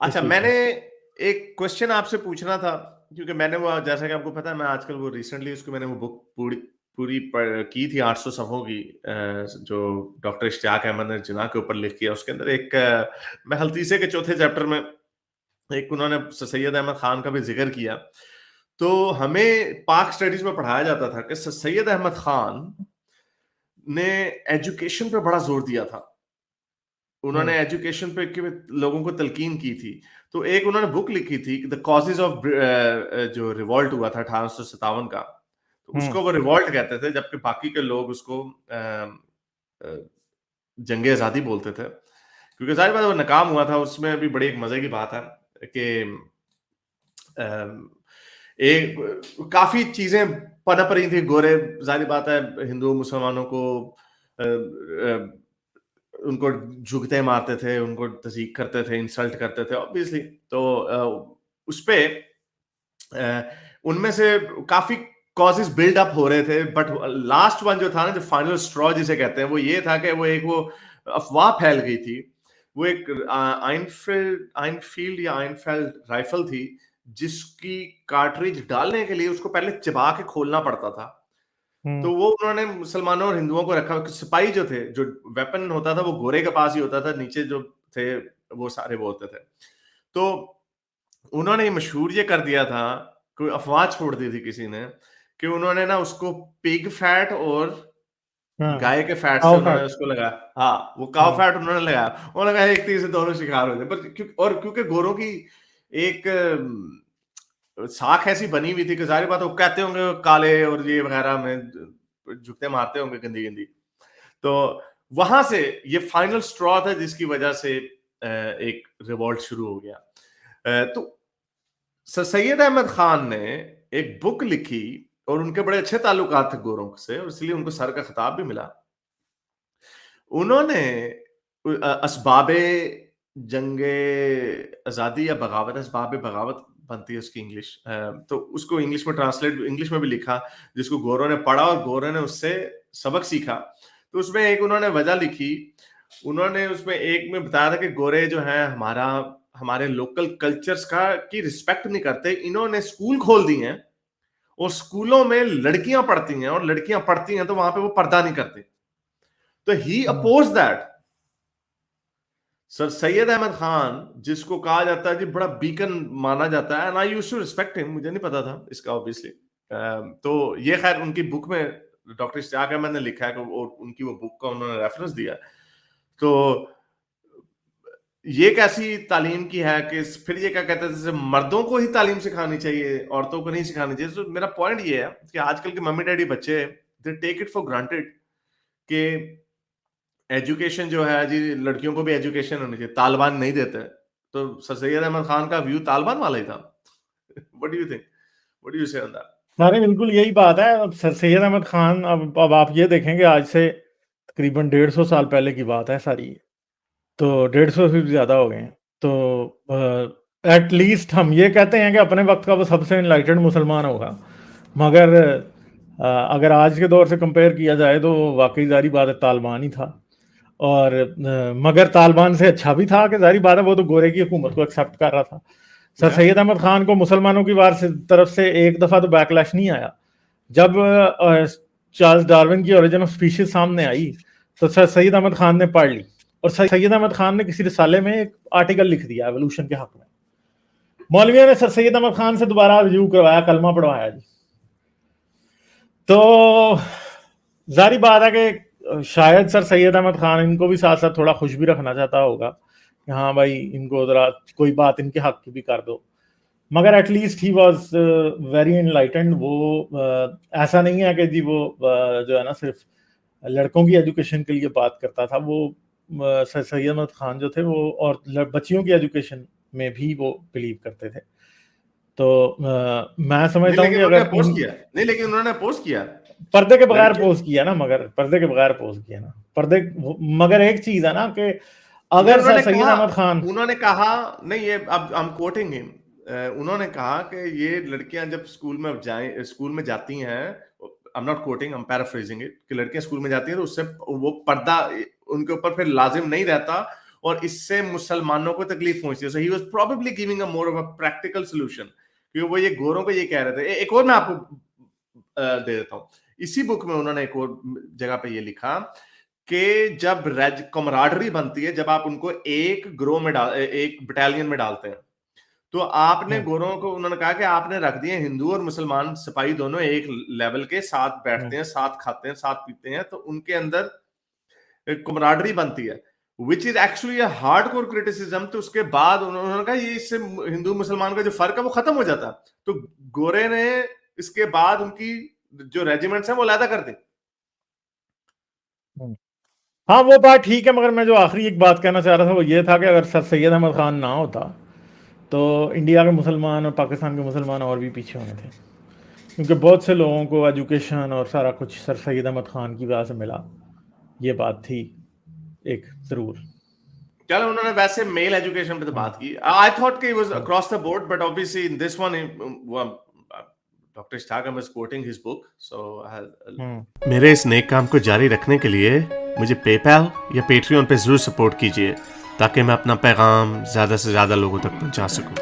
अच्छा, इस चीज मैंने में। एक क्वेश्चन आपसे पूछना था, क्योंकि मैंने वो, जैसा कि आपको पता है, मैं आजकल वो रिसेंटली उसको मैंने वो बुक पूरी पूरी की थी 800 सफ़ों की, जो डॉक्टर इश्तियाक अहमद ने जिन्ना के ऊपर लिखी है। उसके अंदर एक महलतीसे के चौथे चैप्टर में एक उन्होंने सैयद अहमद खान का भी जिक्र किया। तो हमें पाक स्टडीज में पढ़ाया जाता था कि सैयद अहमद खान ने एजुकेशन पे बड़ा जोर दिया था। हम्म। उन्होंने एजुकेशन पे कि लोगों को तलकीन की थी। तो एक उन्होंने बुक लिखी थी, द कॉजेज ऑफ जो रिवॉल्ट हुआ था 1857 का, तो हम्म। उसको वो रिवॉल्ट कहते थे, जबकि बाकी के लोग उसको जंग आज़ादी बोलते थे, क्योंकि जाहिर बात है वो नाकाम हुआ था। उसमें भी बड़ी एक मजे की बात है कि एक काफी चीजें पनप रही थी। गोरे, जाहिर बात है, हिंदू मुसलमानों को अ, अ, उनको झुकते मारते थे, उनको तज़ीक करते थे, इंसल्ट करते थे ऑब्वियसली। तो उस पे उनमें से काफी कॉजेस बिल्ड अप हो रहे थे, बट लास्ट वन जो था ना, जो फाइनल स्ट्रॉ जिसे कहते हैं, वो ये था कि वो अफवाह फैल गई थी। वो एक आइनफील्ड या आइनफेल्ड राइफल थी, जिसकी कार्ट्रिज डालने के लिए उसको पहले चिपा के खोलना पड़ता था। हम्म। तो वो उन्होंने मुसलमानों और हिंदुओं को रखा। सिपाही जो थे, जो वेपन होता था वो गोरे के पास ही होता था, नीचे जो थे वो सारे वो होते थे। तो उन्होंने ये मशहूर ये कर दिया था, कोई अफवाह छोड़ दी थी किसी ने, कि उन्होंने ना उसको पिग फैट और हाँ। गाय के फैट से काउ उन्होंने फैट। उसको लगाया। हाँ, वो काव हाँ। फैट उन्होंने लगाया। उन्होंने कहा एक तीर से दोनों शिकार हो जाए। पर क्योंकि गोरों की एक साख ऐसी बनी हुई थी कि जाहिर बात है वो कहते होंगे काले और ये वगैरह में झुकते मारते होंगे गंदी गंदी। तो वहां से ये फाइनल स्ट्रॉ था, जिसकी वजह से एक रिवॉल्ट शुरू हो गया। तो सर सैयद अहमद खान ने एक बुक लिखी, और उनके बड़े अच्छे ताल्लुकात थे गोरों से, और इसलिए उनको सर का खिताब भी मिला। उन्होंने असबाबे जंगे आजादी या बगावत, असबाब बगावत बनती है उसकी इंग्लिश, तो उसको इंग्लिश में ट्रांसलेट, इंग्लिश में भी लिखा, जिसको गोरों ने पढ़ा और गोरों ने उससे सबक सीखा। तो उसमें एक उन्होंने वजह लिखी। उन्होंने उसमें एक में बताया था कि गोरे जो हैं हमारा, हमारे लोकल कल्चर्स का की रिस्पेक्ट नहीं करते। इन्होंने स्कूल खोल दिए हैं, और स्कूलों में लड़कियां पढ़ती हैं, और लड़कियां पढ़ती हैं तो वहां पे वो पर्दा नहीं करती। तो ही hmm. Oppose that. Sir Syed Ahmad Khan, जिसको कहा जाता है जी बड़ा बीकन माना जाता है, and I used to respect him, मुझे नहीं पता था इसका ऑब्वियसली। तो ये खैर उनकी बुक में डॉक्टर इश्तियाक अहमद ने लिखा है कि उनकी वो बुक का उन्होंने रेफरेंस दिया। तो ये कैसी तालीम की है कि फिर ये क्या कहते हैं, जैसे मर्दों को ही तालीम सिखानी चाहिए, औरतों को नहीं सिखानी चाहिए। तो मेरा पॉइंट ये है कि आजकल के मम्मी डैडी बच्चे, they take it for granted कि एजुकेशन जो है जी, लड़कियों को भी एजुकेशन होनी चाहिए, तालिबान नहीं देते। तो सर सैयद अहमद खान का व्यू तालिबान वाला ही था। What do you think, what do you से ऑन दैट? अरे बिल्कुल यही बात है। अब सर सैयद अहमद खान, अब आप ये देखेंगे, आज से तकरीबन 150 साल पहले की बात है सारी। तो 150 से भी ज़्यादा हो गए हैं। तो एटलीस्ट हम ये कहते हैं कि अपने वक्त का वो सबसे इनलाइटेड मुसलमान होगा। मगर अगर आज के दौर से कंपेयर किया जाए तो वाकई ज़ाहिर बात है तालिबान ही था। और मगर तालिबान से अच्छा भी था कि ज़ाहिर बात है वो तो गोरे की हुकूमत को एक्सेप्ट कर रहा था। सर या सैयद अहमद खान को मुसलमानों की तरफ से एक दफ़ा तो बैकलैश नहीं आया। जब चार्ल्स डार्विन की ओरिजिन ऑफ स्पीशीज सामने आई तो सर सैयद अहमद खान ने पढ़ ली, और सर सैयद अहमद खान ने किसी रिसाले में एक आर्टिकल लिख दिया एवोल्यूशन के हक में। मौलविया ने सर सैयद अहमद खान से दोबारा रिव्यू करवाया, कलमा पढ़वाया जी। तो जारी बात है कि शायद सर सैयद अहमद खान इनको भी साथ साथ थोड़ा खुश भी रखना चाहता होगा कि हाँ भाई, इनको जरा कोई बात इनके हक की भी कर दो। मगर at least he was very enlightened. वो ऐसा नहीं है कि जी वो जो है ना सिर्फ लड़कों की एजुकेशन के लिए बात करता था। वो सर सैयद अहमद खान जो थे वो और बच्चियों की एजुकेशन में भी वो बिलीव करते थे। तो मैं नहीं, समझता हूँ कि लेकिन उन्होंने अगर अपोज इन किया। नहीं, लेकिन उन्होंने अपोज किया पर्दे के बगैर लड़कियां। पोज किया ना, मगर पर्दे के बगैर पोज किया ना, पर्दे। मगर एक चीज है ना कि नहीं, अगर सर सैयद अहमद खान। उन्होंने कहा, नहीं, ये अब आई एम कोटिंग हिम, उन्होंने कहा कि ये लड़कियां जब स्कूल में जाएं, स्कूल में जाती हैं, I am not coating, I am paraphrasing it, कि लड़कियां स्कूल में जाती हैं तो उससे वो पर्दा उनके ऊपर फिर लाजिम नहीं रहता, और इससे मुसलमानों को तकलीफ पहुंचती है. So he was probably giving a more of a practical solution, क्योंकि वो ये गोरों को ये कह रहे थे. एक और मैं आपको दे देता हूं. इसी बुक में उन्होंने एक और जगह पे ये लिखा कि जब कमराडरी बनती है, जब आप उनको एक ग्रोह में एक बटालियन में डालते हैं, तो आपने गोरों को, उन्होंने कहा कि आपने रख दिए हिंदू और मुसलमान सिपाही दोनों एक लेवल के, साथ बैठते हैं, साथ खाते हैं, साथ पीते हैं, तो उनके अंदर कमराडरी बनती है, which is actually a hardcore criticism. तो उसके बाद उन्होंने कहा ये इससे हिंदू मुसलमान का जो फर्क है वो खत्म हो जाता. तो गोरे ने इसके बाद उनकी जो रेजिमेंट्स हैं वो अलहदा कर दी. हाँ वो बात ठीक है, मगर मैं जो आखिरी एक बात कहना चाह रहा था वो ये था कि अगर सर सैयद अहमद खान ना होता तो इंडिया के मुसलमान और पाकिस्तान के मुसलमान और भी पीछे होने थे, क्योंकि बहुत से लोगों को एजुकेशन और सारा कुछ सर सैयद अहमद खान की वजह से मिला. ये बात थी एक ज़रूर. चलो, उन्होंने वैसे मेल एजुकेशन पे तो बात की. आई थॉट कि was across the board, but obviously in this one doctor Ishtiaq Ahmed is quoting his book. So मेरे इस नेक काम को जारी रखने के लिए मुझे पेपैल या पेट्रियन पे जरूर सपोर्ट कीजिए, ताकि मैं अपना पैगाम ज्यादा से ज्यादा लोगों तक पहुंचा सकूं.